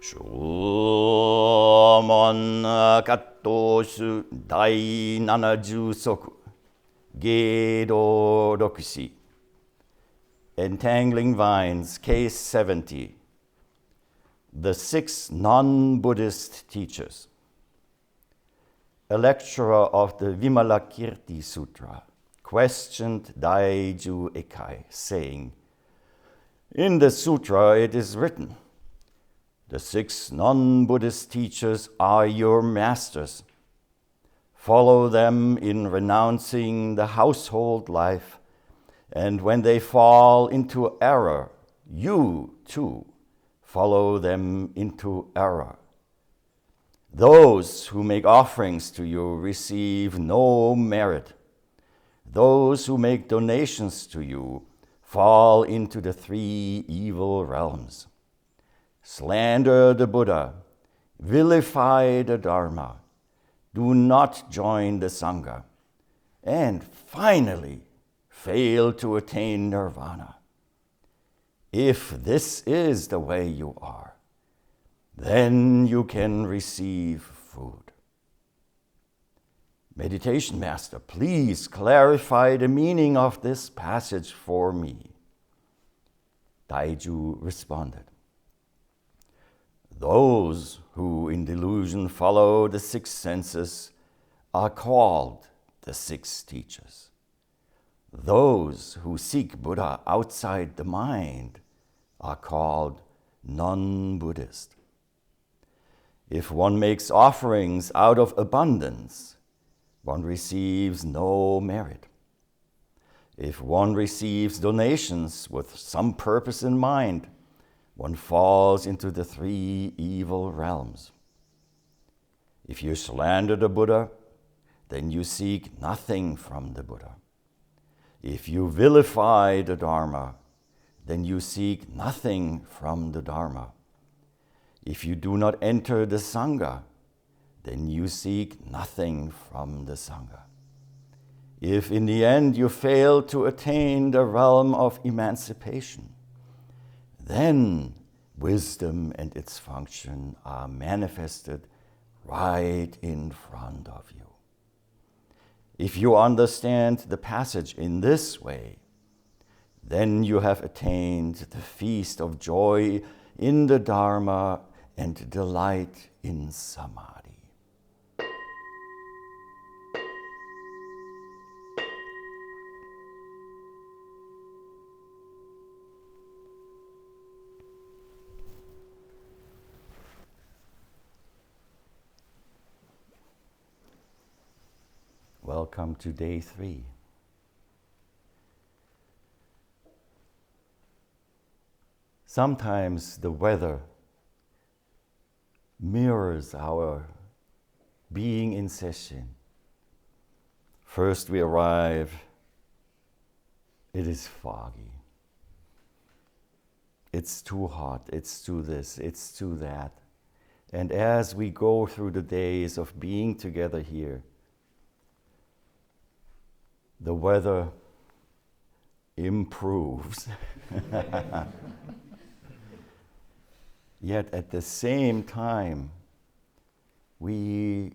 Shomon Kattoshu Dai 70 Soku Gedo Rokushi. Entangling Vines, Case 70. The 6 Non-Buddhist Teachers. A lecturer of the Vimalakirti Sutra questioned Daiju Ekai, saying, "In the sutra it is written, the 6 non-Buddhist teachers are your masters. Follow them in renouncing the household life, and when they fall into error, you too follow them into error. Those who make offerings to you receive no merit. Those who make donations to you fall into the 3 evil realms. Slander the Buddha, vilify the Dharma, do not join the Sangha, and finally fail to attain nirvana. If this is the way you are, then you can receive food." Meditation Master, please clarify the meaning of this passage for me. Daiju responded, "Those who in delusion follow the 6 senses are called the 6 teachers. Those who seek Buddha outside the mind are called non-Buddhist. If one makes offerings out of abundance, one receives no merit. If one receives donations with some purpose in mind, one falls into the 3 evil realms. If you slander the Buddha, then you seek nothing from the Buddha. If you vilify the Dharma, then you seek nothing from the Dharma. If you do not enter the Sangha, then you seek nothing from the Sangha. If in the end you fail to attain the realm of emancipation, then wisdom and its function are manifested right in front of you. If you understand the passage in this way, then you have attained the feast of joy in the Dharma and delight in Samadhi." Welcome to day 3. Sometimes the weather mirrors our being in Sesshin. First we arrive, it is foggy. It's too hot, it's too this, it's too that. And as we go through the days of being together here, the weather improves. Yet at the same time, we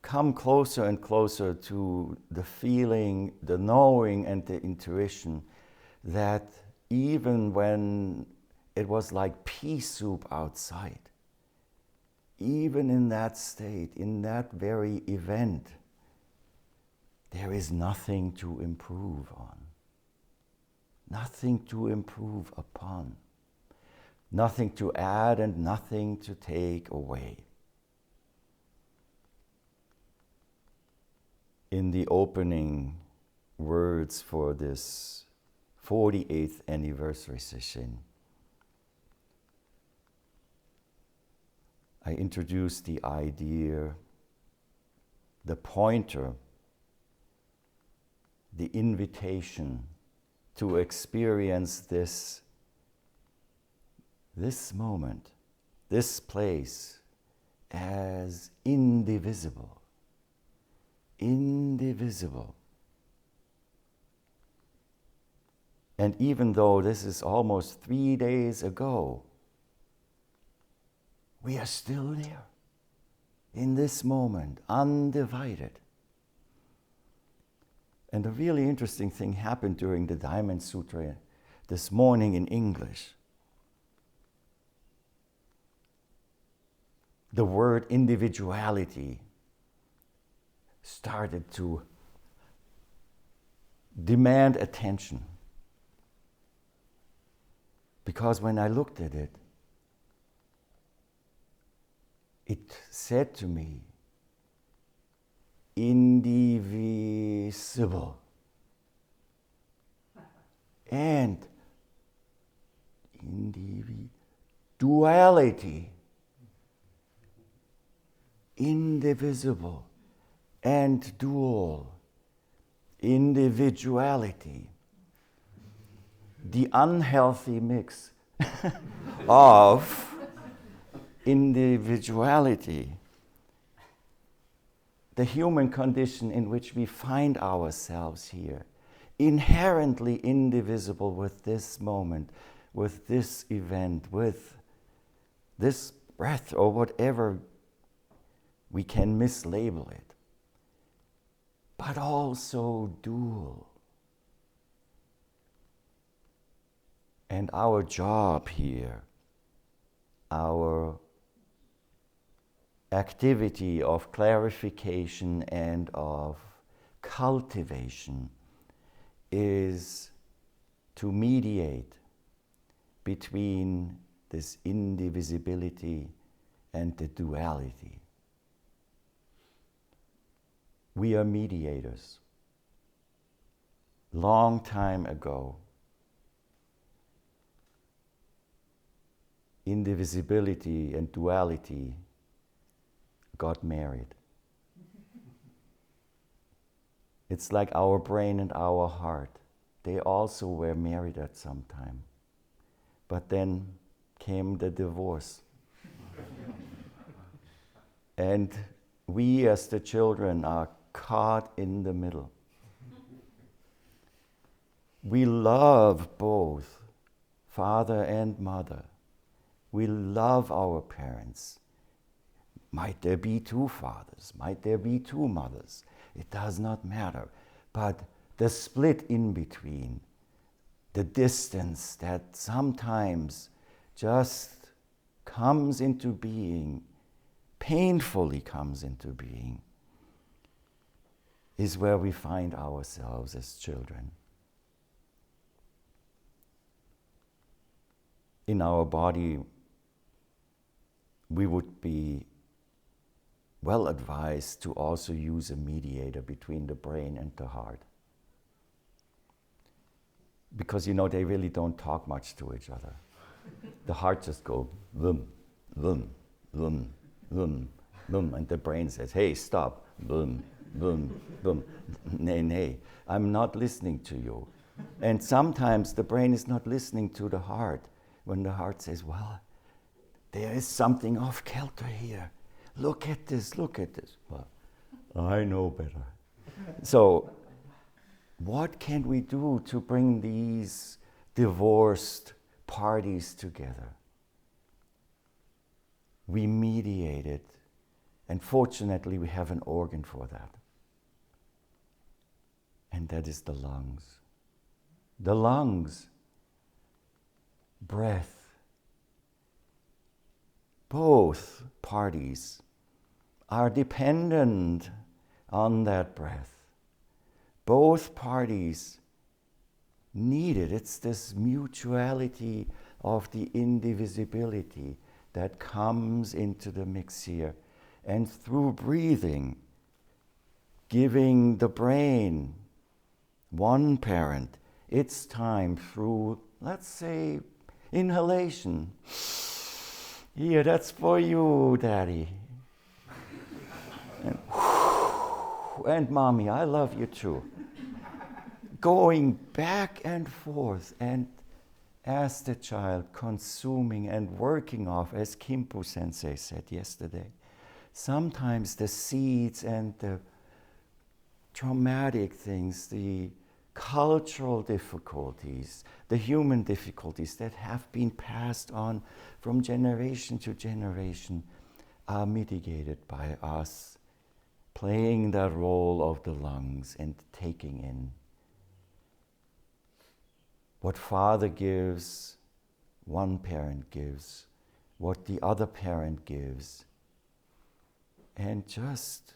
come closer and closer to the feeling, the knowing, and the intuition that even when it was like pea soup outside, even in that state, in that very event, there is nothing to improve on, nothing to improve upon, nothing to add and nothing to take away. In the opening words for this 48th anniversary session, I introduced the idea, the pointer, the invitation to experience this moment, this place as indivisible. Indivisible. And even though this is almost 3 days ago, we are still there in this moment, undivided. And a really interesting thing happened during the Diamond Sutra this morning in English. The word individuality started to demand attention. Because when I looked at it, it said to me, indivisible and individuality. Indivisible and dual. Individuality. The unhealthy mix of individuality, the human condition in which we find ourselves here, inherently indivisible with this moment, with this event, with this breath, or whatever we can mislabel it, but also dual. And our job here, our activity of clarification and of cultivation is to mediate between this indivisibility and the duality. We are mediators. Long time ago, indivisibility and duality got married. It's like our brain and our heart. They also were married at some time. But then came the divorce. And we as the children are caught in the middle. We love both father and mother. We love our parents. Might there be two fathers? Might there be two mothers? It does not matter. But the split in between, the distance that sometimes just comes into being, painfully comes into being, is where we find ourselves as children. In our body, we would be well advised to also use a mediator between the brain and the heart. Because, they really don't talk much to each other. The heart just goes, vum, vum, vum, vum, vum, and the brain says, hey, stop, vum, vum, vum, nay, I'm not listening to you. And sometimes the brain is not listening to the heart when the heart says, well, there is something off kilter here. Look at this. Well, I know better. So, what can we do to bring these divorced parties together? We mediate it, and fortunately we have an organ for that. And that is the lungs. The lungs, breath. Both parties are dependent on that breath. Both parties need it. It's this mutuality of the indivisibility that comes into the mix here. And through breathing, giving the brain, one parent, its time through, let's say, inhalation. Here, that's for you, Daddy. And Mommy, I love you too. Going back and forth, and as the child consuming and working off, as Kimpu Sensei said yesterday, sometimes the seeds and the traumatic things, the cultural difficulties, the human difficulties that have been passed on from generation to generation are mitigated by us playing the role of the lungs and taking in what father gives, one parent gives, what the other parent gives, and just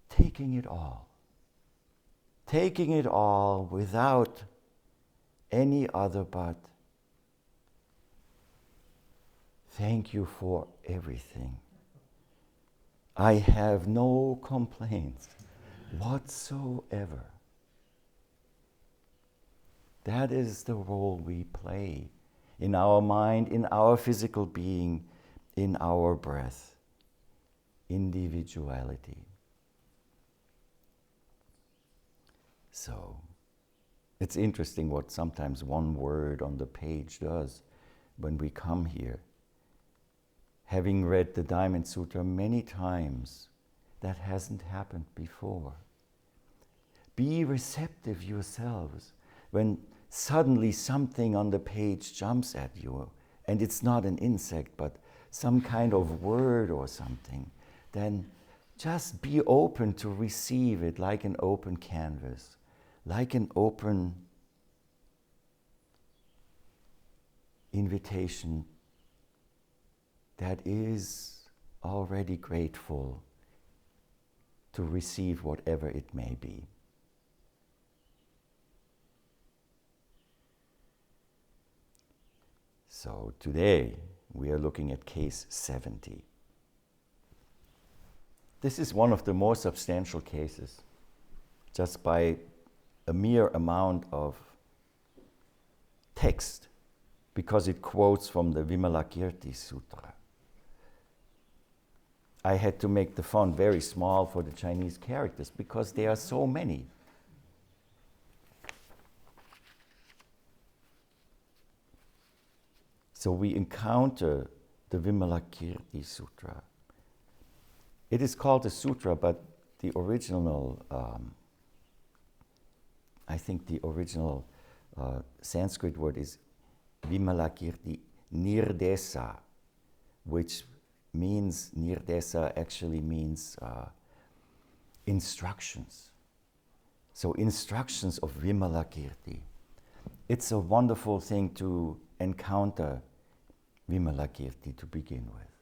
taking it all. Taking it all without any other but thank you for everything. I have no complaints whatsoever. That is the role we play in our mind, in our physical being, in our breath. Individuality. So, it's interesting what sometimes one word on the page does when we come here. Having read the Diamond Sutra many times, that hasn't happened before. Be receptive yourselves when suddenly something on the page jumps at you, and it's not an insect, but some kind of word or something, then just be open to receive it like an open canvas, like an open invitation that is already grateful to receive whatever it may be. So today we are looking at case 70. This is one of the more substantial cases, just by a mere amount of text, because it quotes from the Vimalakirti Sutra. I had to make the font very small for the Chinese characters because there are so many. So we encounter the Vimalakirti Sutra. It is called a sutra, but the original, I think the original Sanskrit word is Vimalakirti Nirdesa, which means, Nirdesa actually means instructions. So instructions of Vimalakirti. It's a wonderful thing to encounter Vimalakirti to begin with,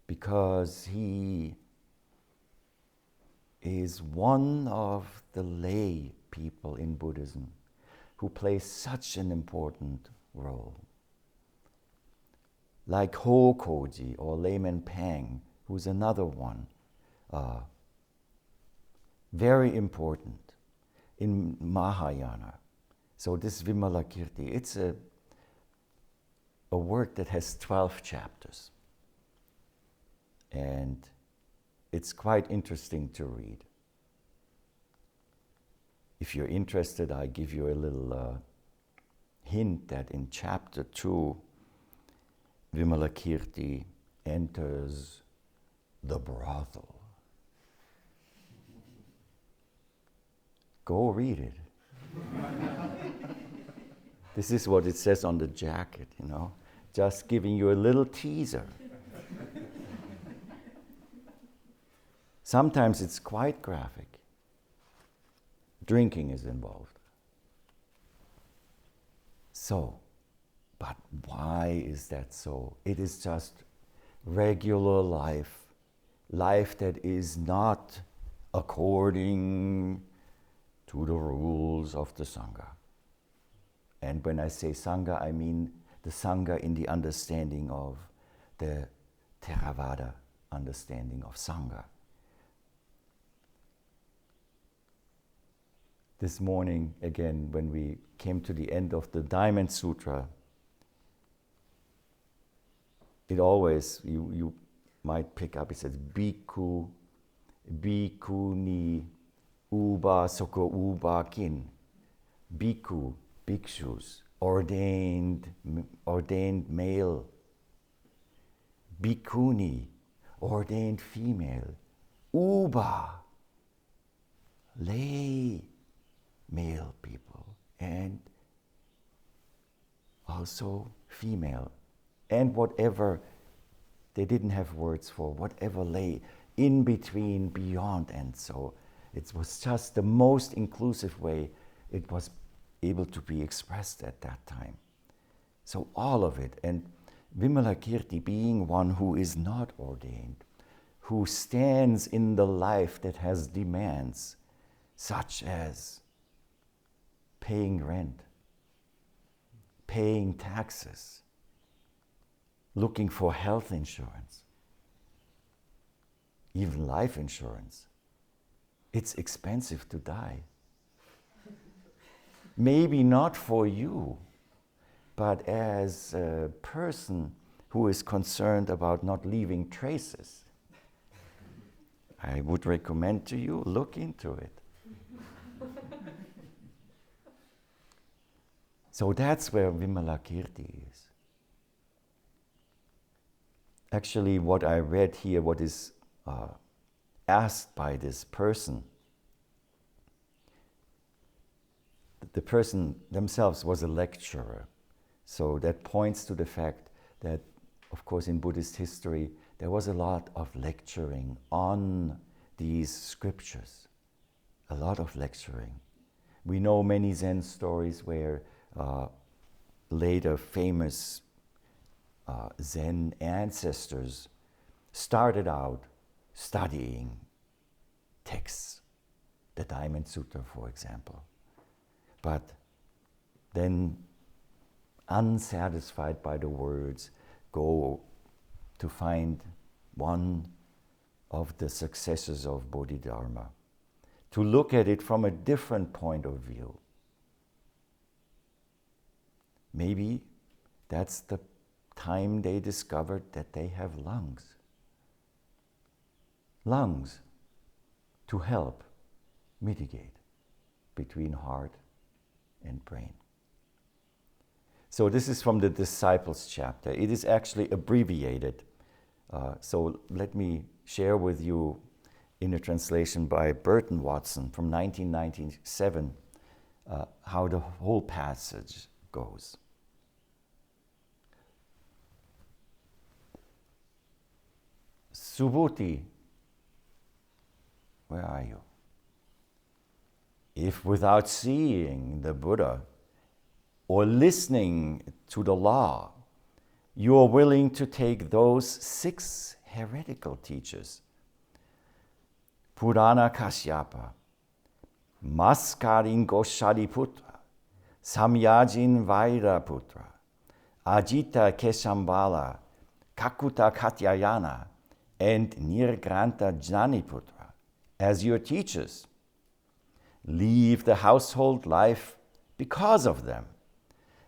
because he is one of the lay people in Buddhism who play such an important role. Like Hokoji or Layman Pang, who's another one, very important in Mahayana. So this Vimalakirti, it's a work that has 12 chapters. And it's quite interesting to read. If you're interested, I give you a little hint that in chapter 2, Vimalakirti enters the brothel. Go read it. This is what it says on the jacket, you know, just giving you a little teaser. Sometimes it's quite graphic. Drinking is involved. So, but why is that so? It is just regular life, life that is not according to the rules of the Sangha. And when I say Sangha, I mean the Sangha in the understanding of the Theravada understanding of Sangha. This morning, again, when we came to the end of the Diamond Sutra, it always, you might pick up, it says, Bhikkhu, Bhikkhuni, Ubasaka, Ubakin. Bhikkhu, bhikshus, ordained male. Bhikkhuni, ordained female. Uba, lay male people and also female, and whatever they didn't have words for, whatever lay in between, beyond, and so it was just the most inclusive way it was able to be expressed at that time. So all of it, and Vimalakirti being one who is not ordained, who stands in the life that has demands, such as paying rent, paying taxes, looking for health insurance, even life insurance. It's expensive to die. Maybe not for you, but as a person who is concerned about not leaving traces, I would recommend to you, look into it. So that's where Vimalakirti is. Actually, what I read here, what is asked by this person, the person themselves was a lecturer. So that points to the fact that, of course, in Buddhist history, there was a lot of lecturing on these scriptures, a lot of lecturing. We know many Zen stories where later famous Zen ancestors started out studying texts, the Diamond Sutra, for example, but then unsatisfied by the words, go to find one of the successors of Bodhidharma, to look at it from a different point of view. Maybe that's the time they discovered that they have lungs. Lungs to help mitigate between heart and brain. So this is from the Disciples chapter. It is actually abbreviated. So let me share with you in a translation by Burton Watson from 1997 how the whole passage goes. Subhuti, where are you? If without seeing the Buddha or listening to the law, you are willing to take those 6 heretical teachers, Purana Kashyapa, Maskarin Goshariputra, Samyajin Vairaputra, Ajita Keshambala, Kakuta Katyayana, and Nirgranta Jnaniputra as your teachers. Leave the household life because of them,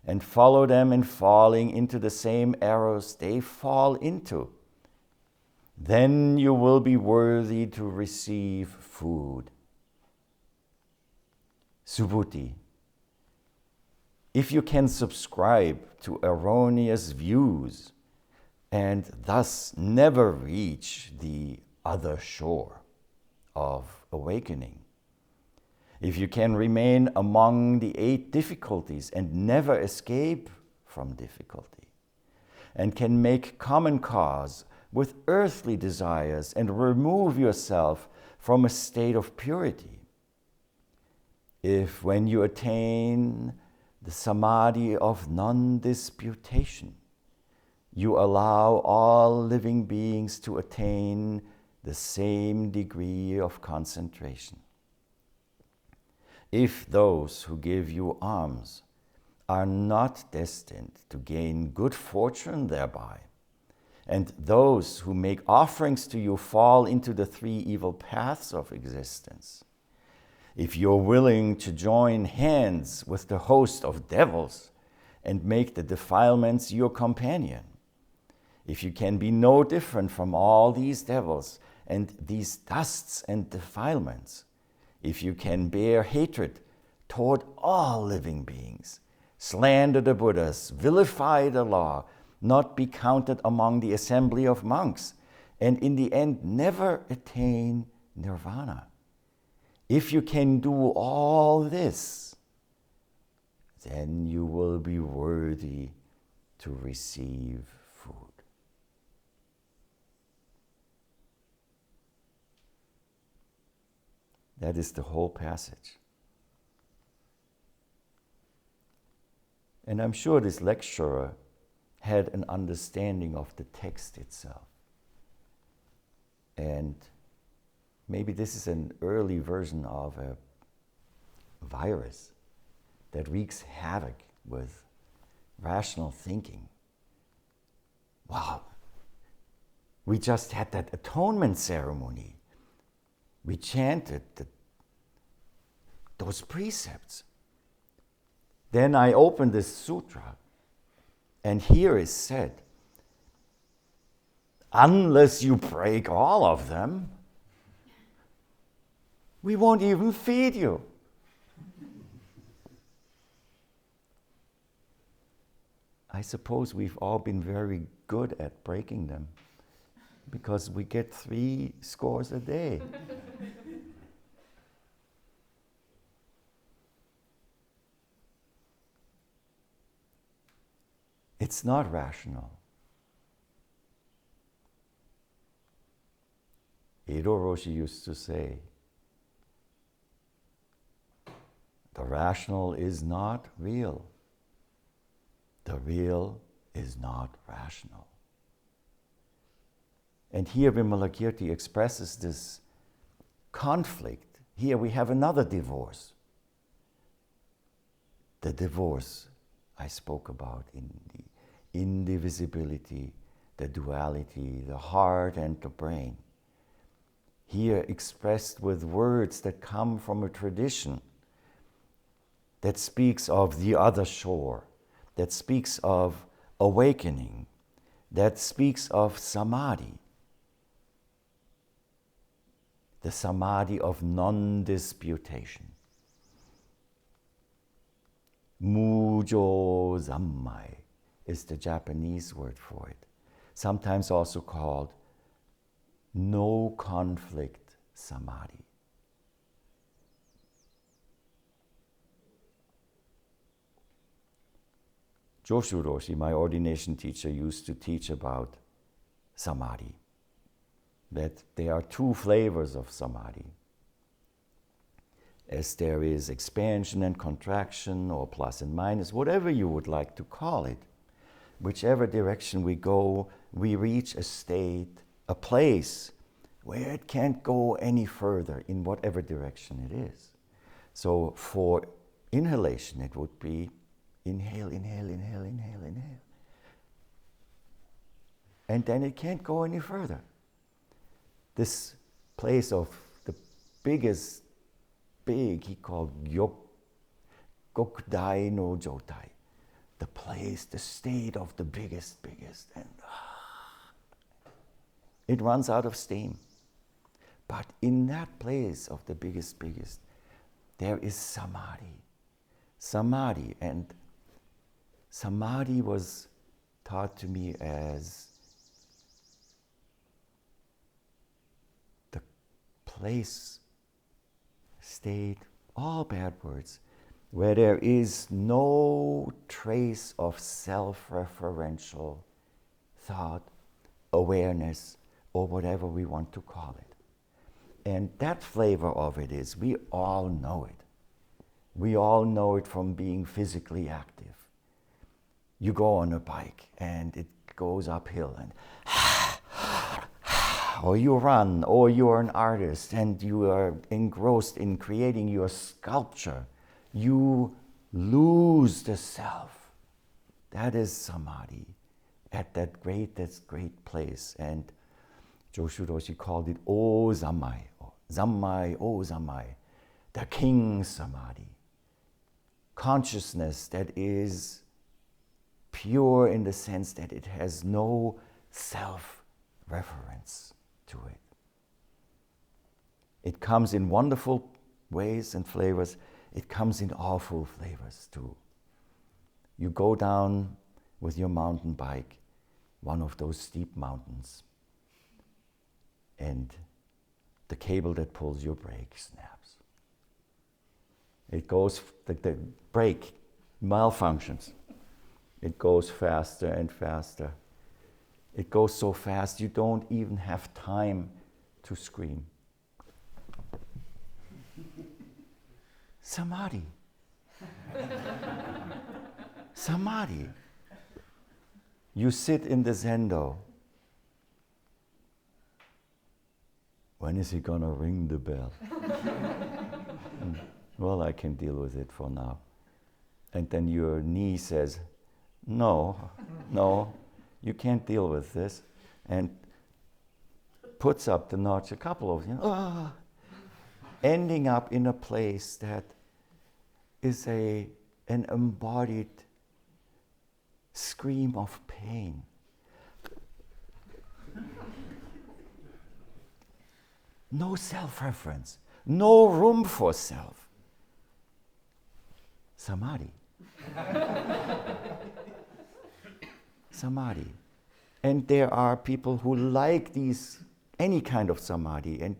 and follow them in falling into the same errors they fall into. Then you will be worthy to receive food. Subhuti, if you can subscribe to erroneous views and thus never reach the other shore of awakening, if you can remain among the 8 difficulties and never escape from difficulty, and can make common cause with earthly desires and remove yourself from a state of purity, if when you attain the samadhi of non-disputation, you allow all living beings to attain the same degree of concentration, if those who give you alms are not destined to gain good fortune thereby, and those who make offerings to you fall into the 3 evil paths of existence, if you're willing to join hands with the host of devils and make the defilements your companion, if you can be no different from all these devils and these dusts and defilements, if you can bear hatred toward all living beings, slander the Buddhas, vilify the law, not be counted among the assembly of monks, and in the end never attain nirvana, If you can do all this, then you will be worthy to receive food. That is the whole passage. And I'm sure this lecturer had an understanding of the text itself. And maybe this is an early version of a virus that wreaks havoc with rational thinking. Wow, we just had that atonement ceremony. We chanted those precepts. Then I opened this sutra, and here is said, unless you break all of them, we won't even feed you. I suppose we've all been very good at breaking them because we get 3 scores a day. It's not rational. Edo Roshi used to say, the rational is not real. The real is not rational. And here Vimalakirti expresses this conflict. Here we have another divorce. The divorce I spoke about in the indivisibility, the duality, the heart and the brain. Here expressed with words that come from a tradition that speaks of the other shore, that speaks of awakening, that speaks of samadhi, the samadhi of non-disputation. Mujo zammai is the Japanese word for it, sometimes also called no conflict samadhi. Joshu Roshi, my ordination teacher, used to teach about samadhi, that there are 2 flavors of samadhi. As there is expansion and contraction, or plus and minus, whatever you would like to call it, whichever direction we go, we reach a state, a place where it can't go any further in whatever direction it is. So for inhalation, it would be inhale, inhale, inhale, inhale, inhale. And then it can't go any further. This place of the biggest big, he called Gokdai no Jotai, the place, the state of the biggest, and it runs out of steam. But in that place of the biggest, there is samadhi. Samadhi, and samadhi was taught to me as the place, state, all bad words, where there is no trace of self-referential thought, awareness, or whatever we want to call it. And that flavor of it is, we all know it. We all know it from being physically active. You go on a bike and it goes uphill and or you run, or you're an artist and you are engrossed in creating your sculpture. You lose the self. That is samadhi at that great place. And Joshu Roshi called it O Zammai, Zammai, O Zammai, the King Samadhi. Consciousness that is pure in the sense that it has no self-reference to it. It comes in wonderful ways and flavors. It comes in awful flavors too. You go down with your mountain bike, one of those steep mountains, and the cable that pulls your brake snaps. It goes, the brake malfunctions. It goes faster and faster. It goes so fast you don't even have time to scream. Samadhi. Samadhi. You sit in the Zendo. When is he gonna ring the bell? Well, I can deal with it for now. And then your knee says, no, you can't deal with this. And puts up the notch a couple of, ending up in a place that is an embodied scream of pain. No self-reference, no room for self. Samadhi. Samadhi. And there are people who like any kind of samadhi, and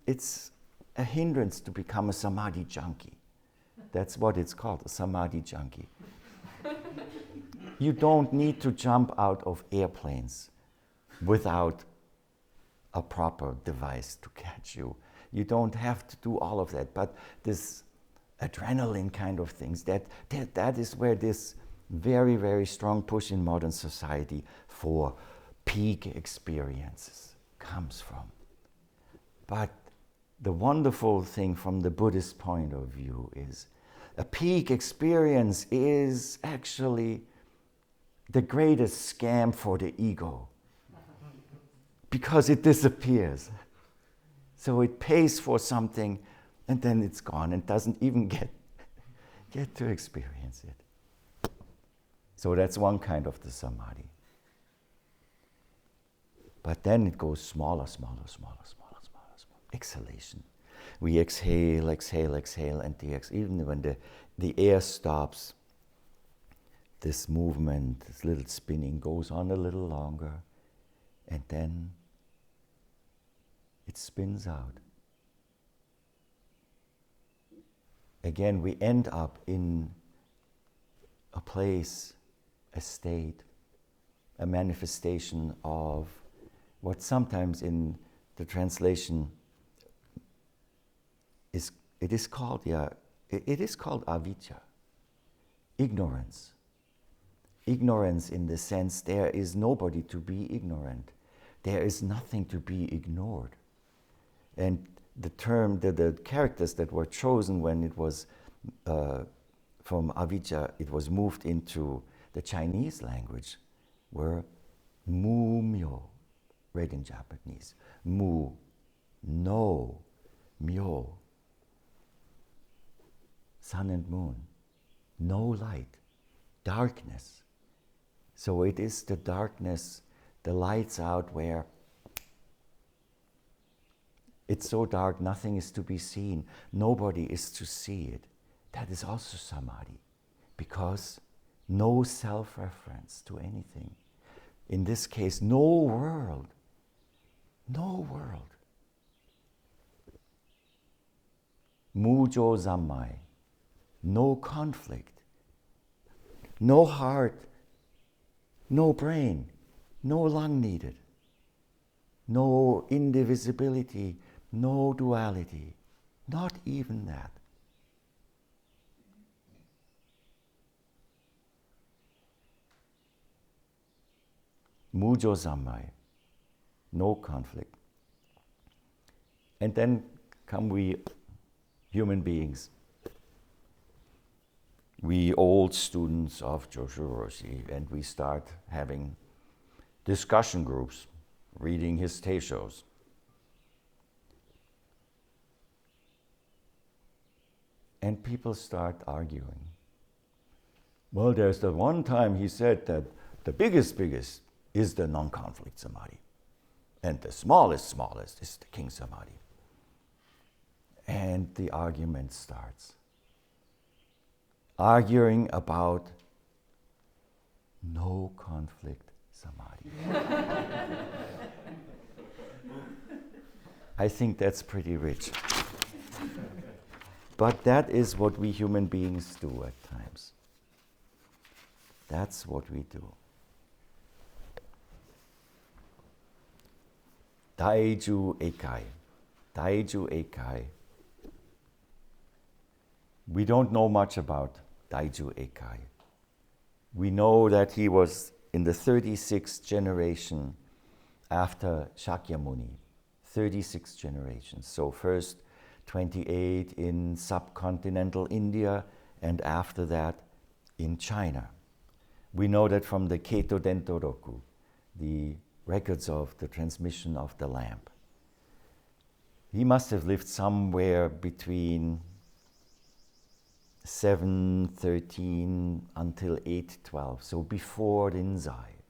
it's a hindrance to become a samadhi junkie. That's what it's called, a samadhi junkie. You don't need to jump out of airplanes without a proper device to catch you. You don't have to do all of that, but this adrenaline kind of things, that is where this very, very strong push in modern society for peak experiences comes from. But the wonderful thing from the Buddhist point of view is a peak experience is actually the greatest scam for the ego, because it disappears. So it pays for something and then it's gone and doesn't even get to experience it. So that's one kind of the samadhi. But then it goes smaller. Exhalation. We exhale, and even when the air stops, this movement, this little spinning goes on a little longer, and then it spins out. Again, we end up in a place, a state, a manifestation of what sometimes in the translation it is called avijja, ignorance. Ignorance in the sense there is nobody to be ignorant. There is nothing to be ignored. And the term, the characters that were chosen when it was from avijja, it was moved into the Chinese language, were mu myo, read in Japanese. Mu, no, myo, sun and moon, no light, darkness. So it is the darkness, the lights out where it's so dark, nothing is to be seen, nobody is to see it. That is also samadhi, because no self-reference to anything. In this case, no world. Mujo zammai, no conflict, no heart, no brain, no lung needed, no indivisibility, no duality, not even that. Mujo zammai, no conflict. And then come we human beings, we old students of Chigan Roshi, and we start having discussion groups, reading his Teishos. And people start arguing. Well, there's the one time he said that the biggest is the non-conflict samadhi. And the smallest is the king samadhi. And the argument starts. Arguing about no conflict samadhi. I think that's pretty rich. But that is what we human beings do at times. That's what we do. Daiju Eikai. Daiju Eikai. We don't know much about Daiju Eikai. We know that he was in the 36th generation after Shakyamuni. 36 generations. So first 28 in subcontinental India, and after that in China. We know that from the Keito Dentoroku, the records of the transmission of the lamp. He must have lived somewhere between 713 until 812, so before Rinzai.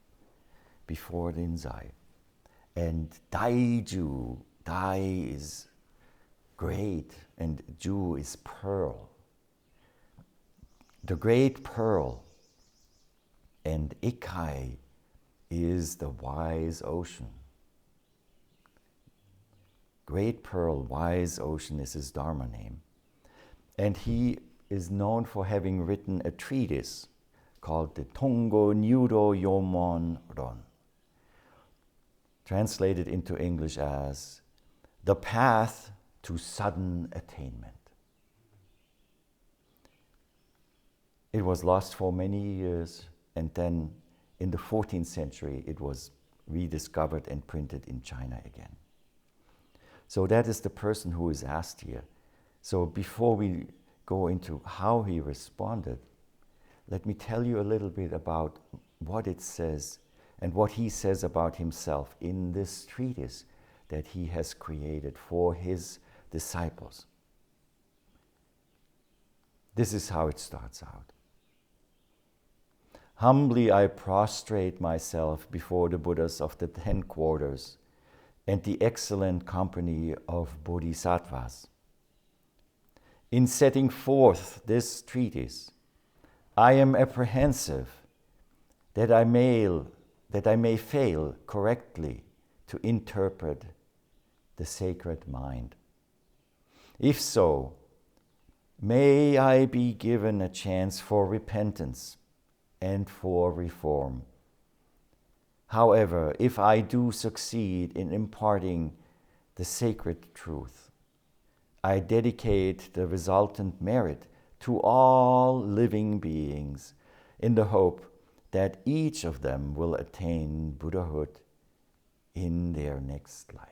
Before Rinzai. And Daiju, Dai is great, and Ju is pearl. The great pearl, and Eikai is the wise ocean. Great pearl, wise ocean is his Dharma name. And he is known for having written a treatise called the Tongo Nyuro Yomon Ron, translated into English as The Path to Sudden Attainment. It was lost for many years, and then in the 14th century it was rediscovered and printed in China again. So that is the person who is asked here. So before we go into how he responded, let me tell you a little bit about what it says and what he says about himself in this treatise that he has created for his disciples. This is how it starts out. Humbly I prostrate myself before the Buddhas of the 10 quarters and the excellent company of Bodhisattvas. In setting forth this treatise, I am apprehensive that I may fail correctly to interpret the sacred mind. If so, may I be given a chance for repentance and for reform. However, if I do succeed in imparting the sacred truth, I dedicate the resultant merit to all living beings in the hope that each of them will attain Buddhahood in their next life.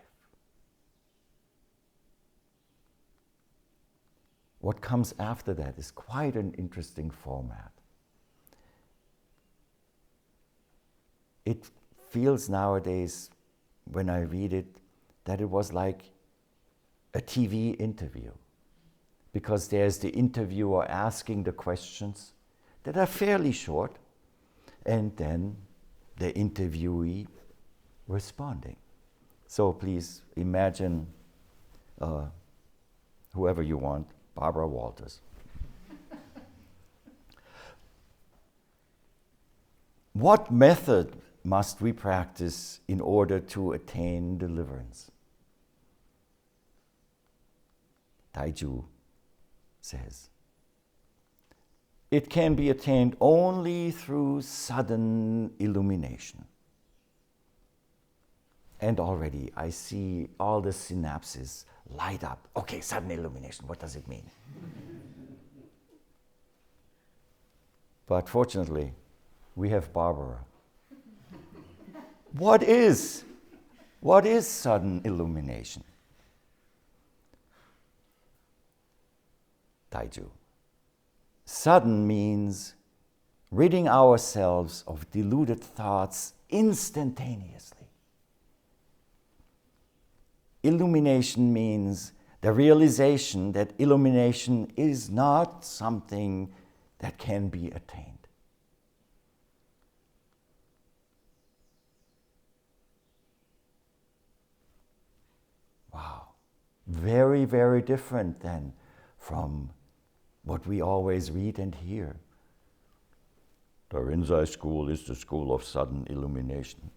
What comes after that is quite an interesting format. It feels nowadays, when I read it, that it was like a TV interview, because there's the interviewer asking the questions that are fairly short, and then the interviewee responding. So please imagine whoever you want, Barbara Walters. What method must we practice in order to attain deliverance? Daiju says, it can be attained only through sudden illumination. And already I see all the synapses light up. Okay, sudden illumination, what does it mean? But fortunately, we have Barbara. What is sudden illumination? Daiju. Sudden means ridding ourselves of deluded thoughts instantaneously. Illumination means the realization that illumination is not something that can be attained. Wow. Very, very different then from what we always read and hear. The Rinzai school is the school of sudden illumination.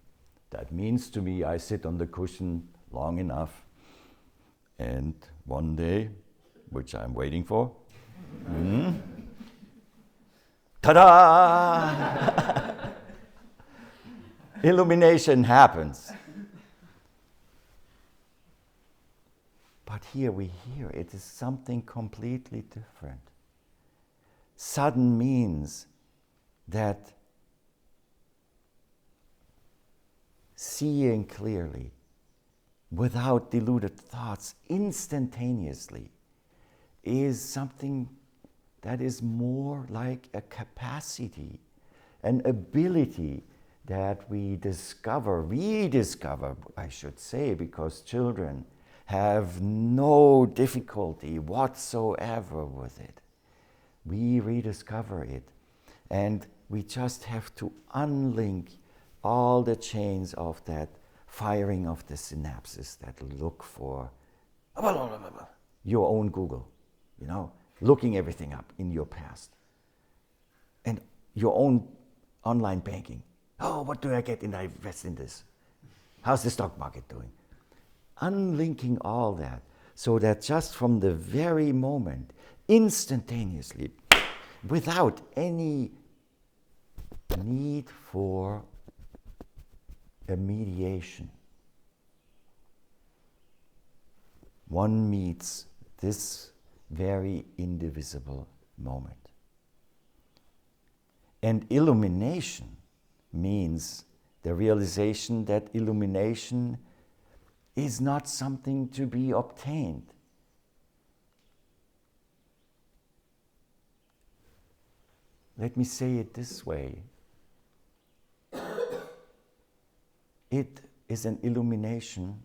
That means to me, I sit on the cushion long enough, and one day which I'm waiting for. Ta-da! Illumination happens. But here we hear it is something completely different. Sudden means that seeing clearly, without deluded thoughts, instantaneously, is something that is more like a capacity, an ability that we rediscover, I should say, because children have no difficulty whatsoever with it. We rediscover it, and we just have to unlink all the chains of that firing of the synapses that look for your own Google, looking everything up in your past. And your own online banking. Oh, what do I get in? I invest in this. How's the stock market doing? Unlinking all that so that just from the very moment, instantaneously, without any need for a mediation, one meets this very indivisible moment. And illumination means the realization that illumination is not something to be obtained. Let me say it this way. It is an illumination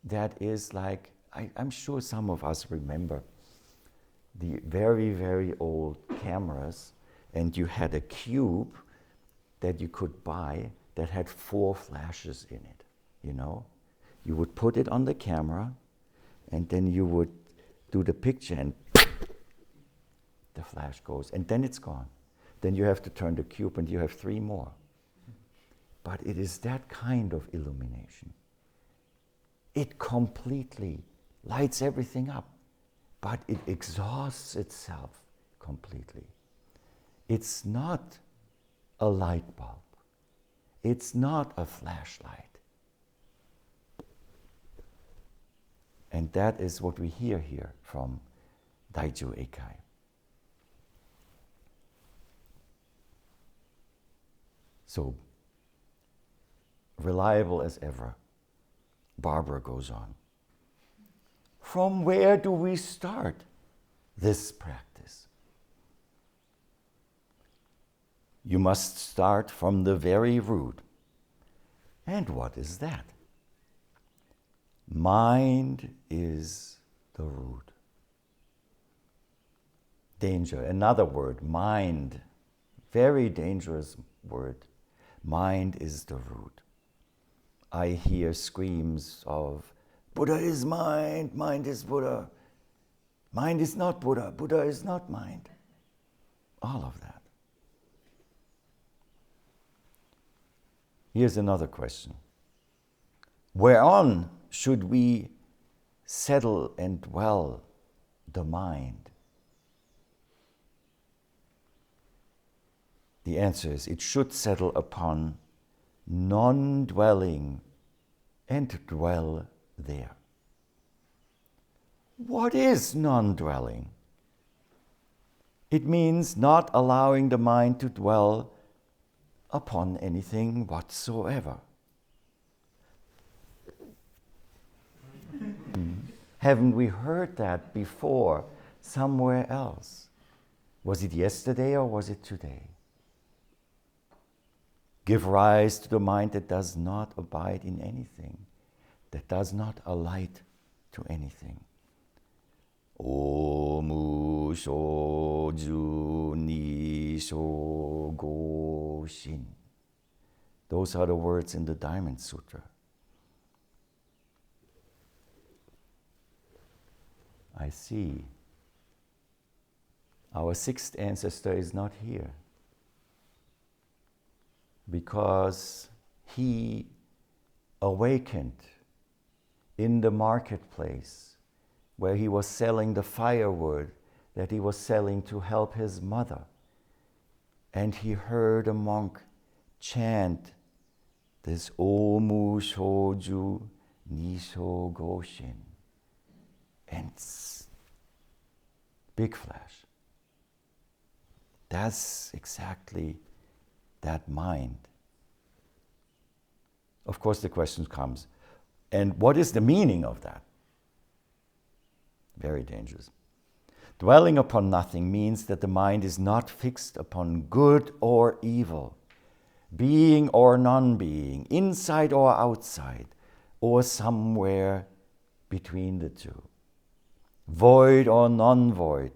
that is like, I'm sure some of us remember the very, very old cameras, and you had a cube that you could buy that had 4 flashes in it, You would put it on the camera, and then you would do the picture, and the flash goes, and then it's gone. Then you have to turn the cube, and you have 3 more. But it is that kind of illumination. It completely lights everything up, but it exhausts itself completely. It's not a light bulb. It's not a flashlight. And that is what we hear here from Daiju Eikai. So, reliable as ever, Barbara goes on. From where do we start this practice? You must start from the very root. And what is that? Mind is the root. Danger, another word, mind. Very dangerous word. Mind is the root. I hear screams of, Buddha is mind, mind is Buddha. Mind is not Buddha, Buddha is not mind. All of that. Here's another question. Whereon should we settle and dwell the mind? The answer is it should settle upon non-dwelling and dwell there. What is non-dwelling? It means not allowing the mind to dwell upon anything whatsoever. Haven't we heard that before somewhere else? Was it yesterday or was it today? Give rise to the mind that does not abide in anything, that does not alight to anything. Omu shoju ni shogo shin. Those are the words in the Diamond Sutra. I see. Our 6th ancestor is not here because he awakened in the marketplace where he was selling the firewood that he was selling to help his mother. And he heard a monk chant this Omu Shoju Nisho Goshin. And big flash. That's exactly that mind. Of course, the question comes, and what is the meaning of that? Very dangerous. Dwelling upon nothing means that the mind is not fixed upon good or evil, being or non-being, inside or outside, or somewhere between the two. Void or non-void,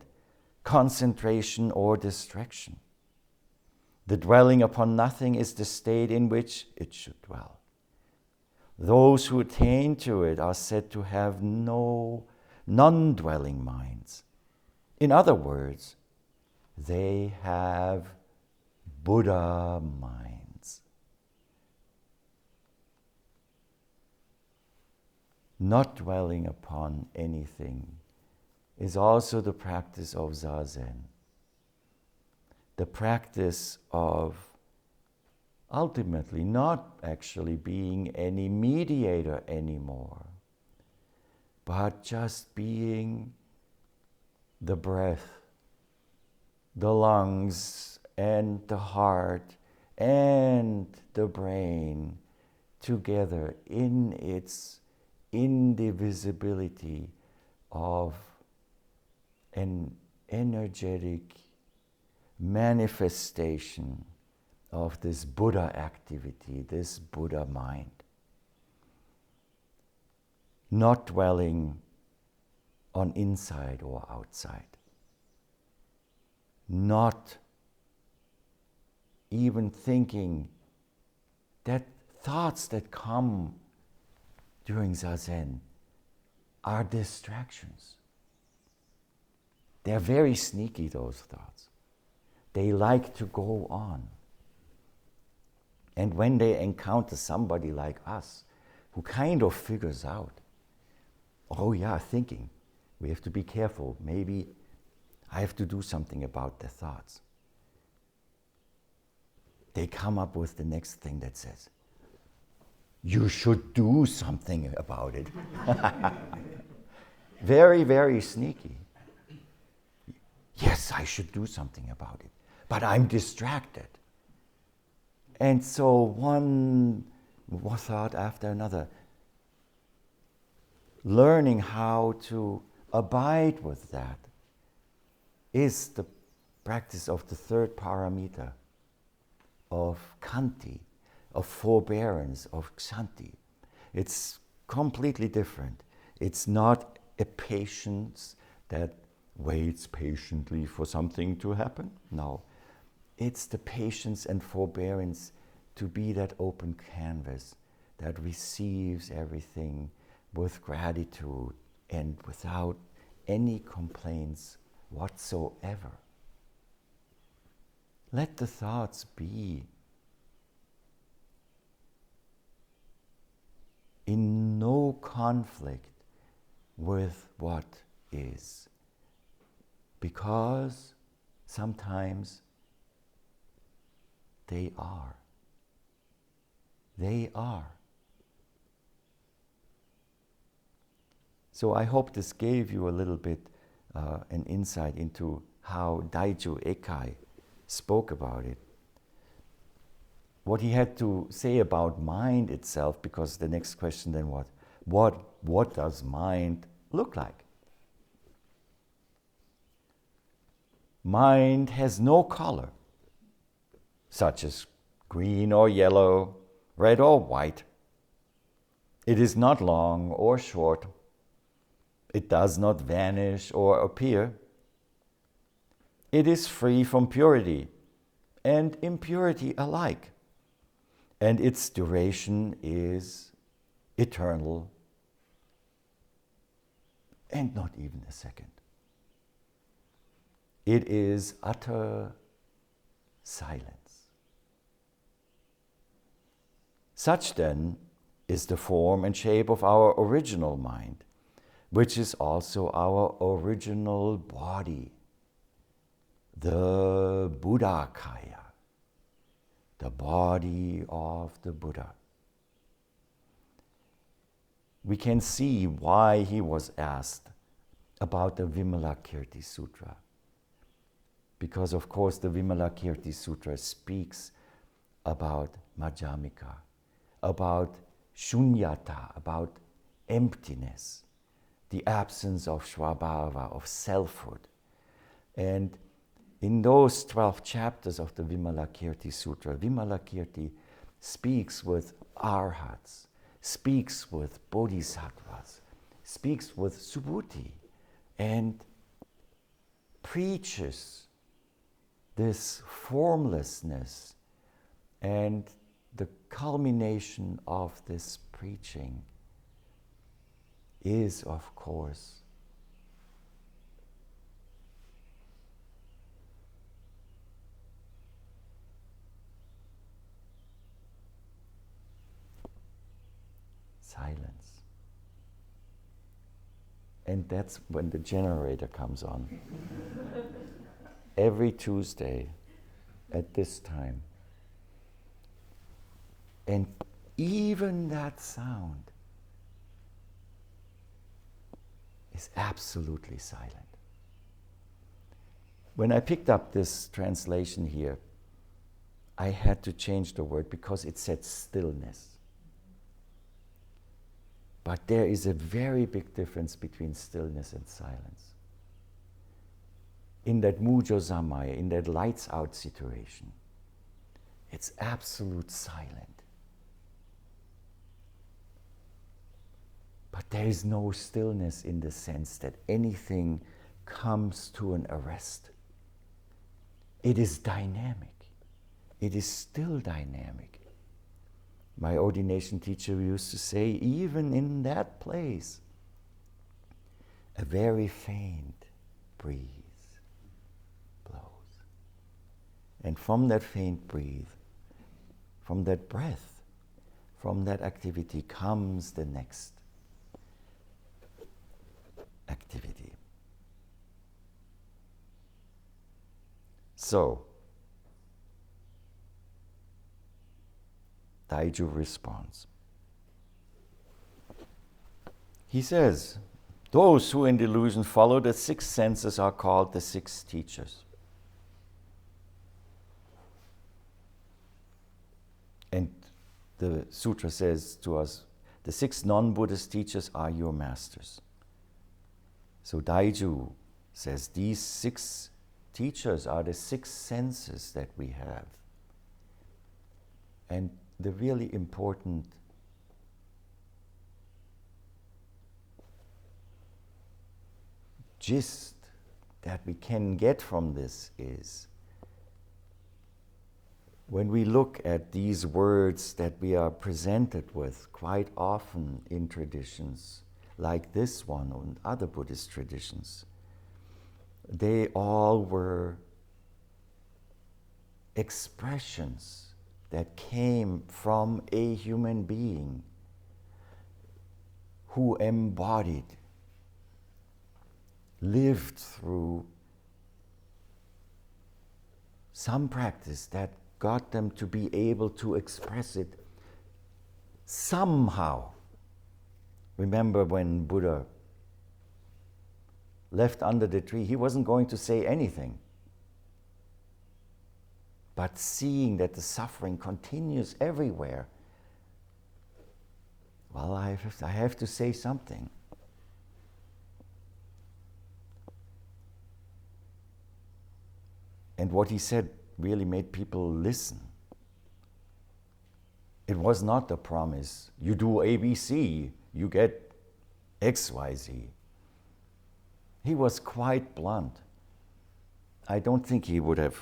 concentration or distraction. The dwelling upon nothing is the state in which it should dwell. Those who attain to it are said to have no non-dwelling minds. In other words, they have Buddha minds. Not dwelling upon anything is also the practice of Zazen. The practice of ultimately not actually being any mediator anymore, but just being the breath, the lungs, and the heart, and the brain together in its indivisibility of an energetic manifestation of this Buddha activity, this Buddha mind. Not dwelling on inside or outside. Not even thinking that thoughts that come during Zazen are distractions. They're very sneaky, those thoughts. They like to go on. And when they encounter somebody like us, who kind of figures out, oh yeah, thinking, we have to be careful, maybe I have to do something about the thoughts. They come up with the next thing that says, you should do something about it. Very, very sneaky. Yes, I should do something about it, but I'm distracted. And so one thought after another, learning how to abide with that is the practice of the third paramita, of khanti, of forbearance, of kshanti. It's completely different. It's not a patience that waits patiently for something to happen. No. It's the patience and forbearance to be that open canvas that receives everything with gratitude and without any complaints whatsoever. Let the thoughts be in no conflict with what is. Because sometimes they are. They are. So I hope this gave you a little bit an insight into how Daiju Ekai spoke about it. What he had to say about mind itself, because the next question then what does mind look like? Mind has no color, such as green or yellow, red or white. It is not long or short. It does not vanish or appear. It is free from purity and impurity alike, and its duration is eternal and not even a second. It is utter silence. Such then is the form and shape of our original mind, which is also our original body, the Buddhakaya, the body of the Buddha. We can see why he was asked about the Vimalakirti Sutra. Because of course the Vimalakirti Sutra speaks about Madhyamika, about shunyata, about emptiness, the absence of svabhava, of selfhood. And in those 12 chapters of the Vimalakirti Sutra, Vimalakirti speaks with arhats, speaks with bodhisattvas, speaks with subhuti, and preaches this formlessness. And the culmination of this preaching is, of course, silence. And that's when the generator comes on. Every Tuesday at this time. And even that sound is absolutely silent. When I picked up this translation here, I had to change the word because it said stillness. But there is a very big difference between stillness and silence. In that mujo samaya, in that lights out situation, it's absolute silent. But there is no stillness in the sense that anything comes to an arrest. It is dynamic. It is still dynamic. My ordination teacher used to say, even in that place, a very faint breeze blows. And from that faint breeze, from that breath, from that activity comes the next activity. So, Teisho responds. He says, those who in delusion follow the six senses are called the six teachers. And the sutra says to us, the six non-Buddhist teachers are your masters. So Teisho says these six teachers are the six senses that we have. And the really important gist that we can get from this is when we look at these words that we are presented with quite often in traditions like this one and other Buddhist traditions, they all were expressions that came from a human being who embodied, lived through some practice that got them to be able to express it somehow. Remember when Buddha left under the tree, he wasn't going to say anything. But seeing that the suffering continues everywhere, well, I have to say something. And what he said really made people listen. It was not the promise, you do ABC, you get XYZ. He was quite blunt. I don't think he would have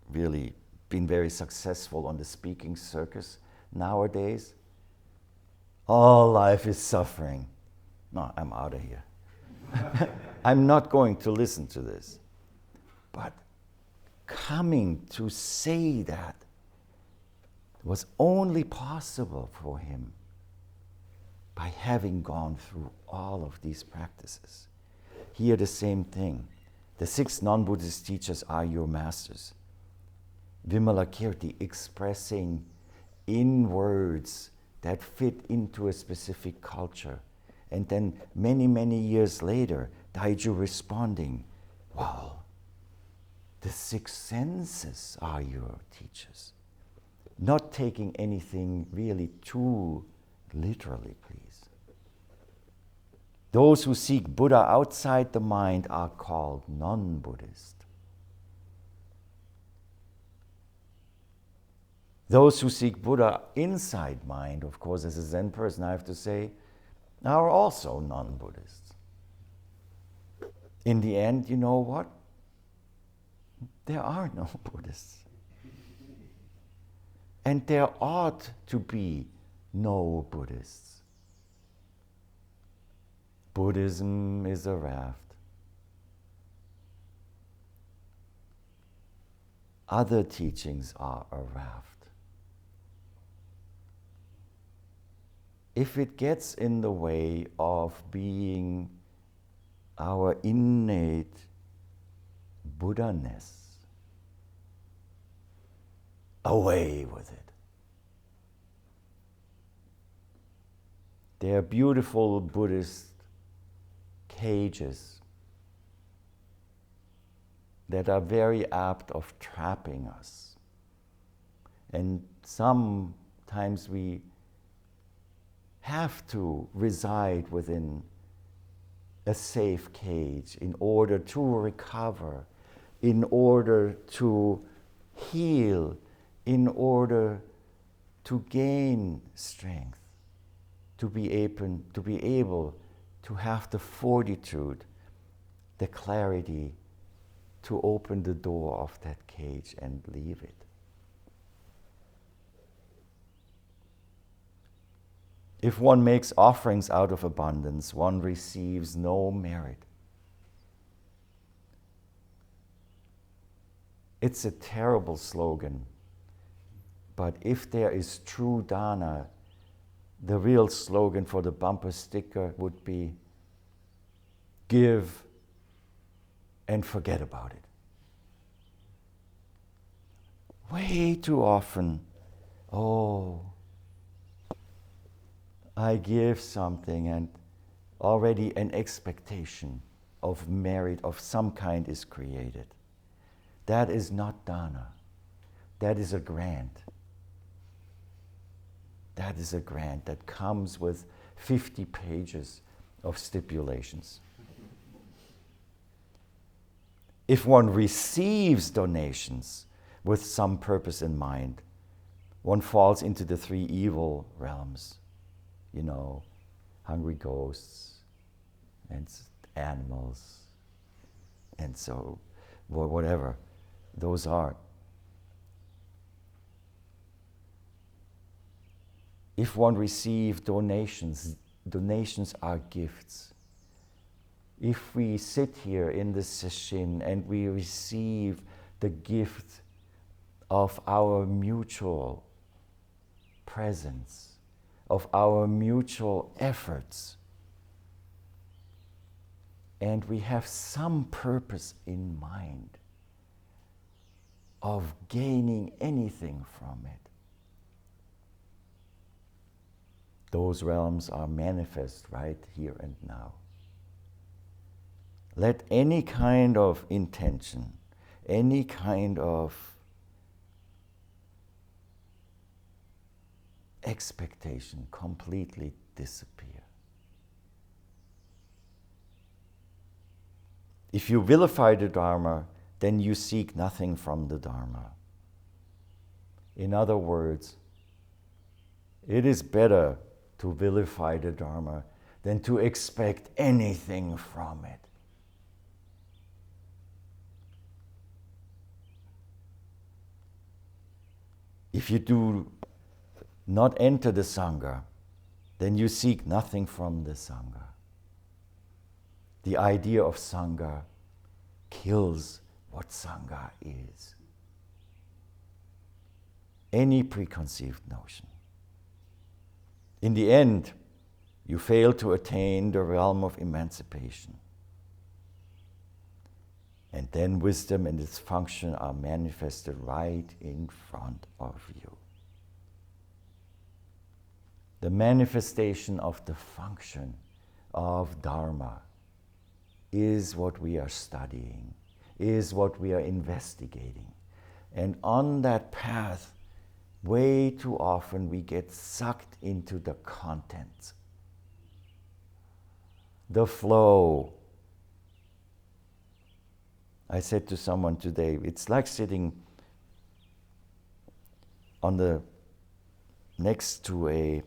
really been very successful on the speaking circus nowadays. All life is suffering. No, I'm out of here. I'm not going to listen to this. But coming to say that was only possible for him by having gone through all of these practices. Here the same thing. The 6 non-Buddhist teachers are your masters. Vimalakirti expressing in words that fit into a specific culture. And then many, many years later, Teisho responding, well, the 6 senses are your teachers. Not taking anything really too literally, please. Those who seek Buddha outside the mind are called non-Buddhist. Those who seek Buddha inside mind, of course, as a Zen person, I have to say, are also non-Buddhists. In the end, you know what? There are no Buddhists. And there ought to be no Buddhists. Buddhism is a raft. Other teachings are a raft. If it gets in the way of being our innate Buddha-ness, away with it. There are beautiful Buddhist cages that are very apt of trapping us. And sometimes we have to reside within a safe cage in order to recover, in order to heal, in order to gain strength, to be able to have the fortitude, the clarity to open the door of that cage and leave it. If one makes offerings out of abundance, one receives no merit. It's a terrible slogan, but if there is true dana, the real slogan for the bumper sticker would be, give and forget about it. Way too often, I give something and already an expectation of merit of some kind is created. That is not dana. That is a grant. That is a grant that comes with 50 pages of stipulations. If one receives donations with some purpose in mind, one falls into the 3 evil realms. Hungry ghosts and animals, and so whatever those are. If one receives donations are gifts. If we sit here in the Sesshin and we receive the gift of our mutual presence, of our mutual efforts, and we have some purpose in mind of gaining anything from it, those realms are manifest right here and now. Let any kind of intention, any kind of expectation completely disappear. If you vilify the Dharma, then you seek nothing from the Dharma. In other words, it is better to vilify the Dharma than to expect anything from it. If you do not enter the Sangha, then you seek nothing from the Sangha. The idea of Sangha kills what Sangha is. Any preconceived notion. In the end, you fail to attain the realm of emancipation. And then wisdom and its function are manifested right in front of you. The manifestation of the function of Dharma is what we are studying, is what we are investigating. And on that path, way too often we get sucked into the content, the flow. I said to someone today, it's like sitting on the next to a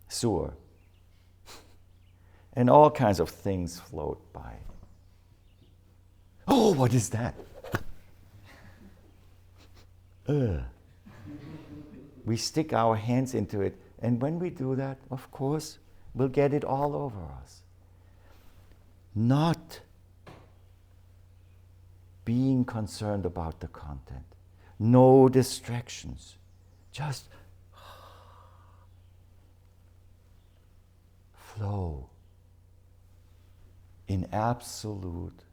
sewer and all kinds of things float by. Oh, what is that? We stick our hands into it, and when we do that, of course, we'll get it all over us. Not being concerned about the content. No distractions. Just flow in absolute